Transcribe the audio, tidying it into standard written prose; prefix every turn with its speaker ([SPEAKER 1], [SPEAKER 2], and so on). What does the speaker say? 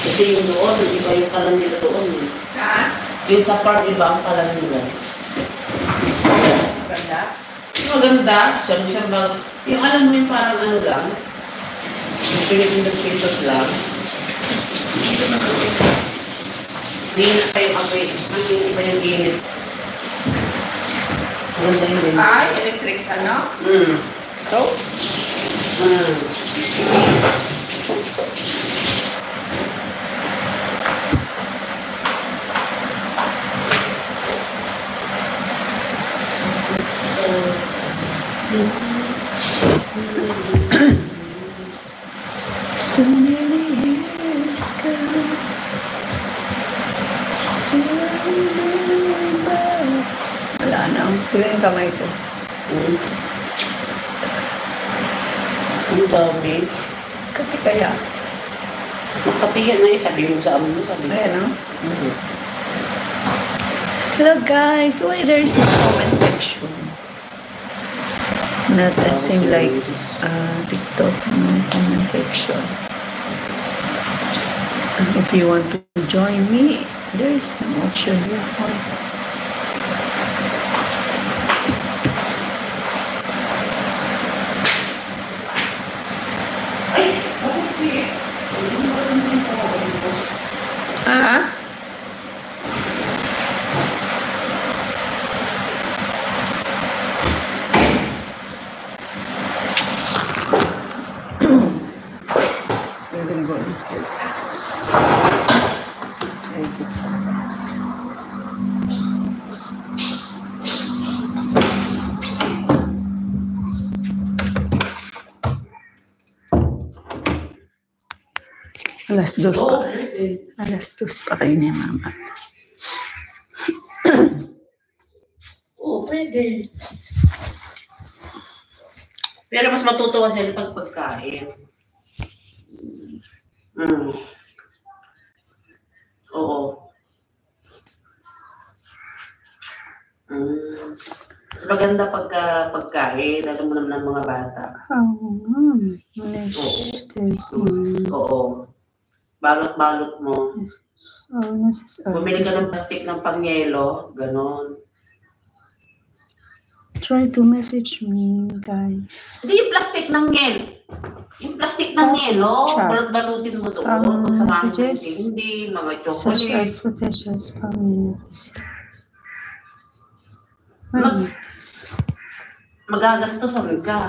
[SPEAKER 1] Kasi yung doon, iba yung kalan nila doon. Yung sa farm, iba ang kalan nila.
[SPEAKER 2] Maganda?
[SPEAKER 1] Maganda. Siyang bago. Yung alam mo yung parang ano lang. Yung Philippine pesos lang. Hindi na kayong apoy. Ang iba yung init. Maganda yun din.
[SPEAKER 2] Ay, electric ano? Stove?
[SPEAKER 3] So many years ago,
[SPEAKER 2] Wala na. Sila yung kamay ko.
[SPEAKER 1] Ang dami.
[SPEAKER 2] Kapi kaya.
[SPEAKER 1] Magkapihan na yun. Sabi mo sa amin mo. Sabi mo.
[SPEAKER 2] Ayan, no?
[SPEAKER 3] hello guys, why there is no comment section? Not the same like TikTok, no comment section. And if you want to join me, there is no option here.
[SPEAKER 2] We're gonna go inside. Inside this one.
[SPEAKER 3] Alas 2 pa. Alas 2 pa kayo ni Mama.
[SPEAKER 1] Oo, pwede. Pero mas matutuwa sila pag pagkain. Oo. Mas maganda pagkain, alam mo naman ng mga bata. Oo. Balot-balot mo. Bumili ka ng plastic ng pangyelo, ganon.
[SPEAKER 3] Try to message me, guys.
[SPEAKER 1] Hindi yung plastic ng yel. Yung plastic ng yelo, balot-balutin mo doon. Kung samahan mo yung hindi, mga chocolate.
[SPEAKER 3] Such as potential family.
[SPEAKER 1] Magagastosan ka.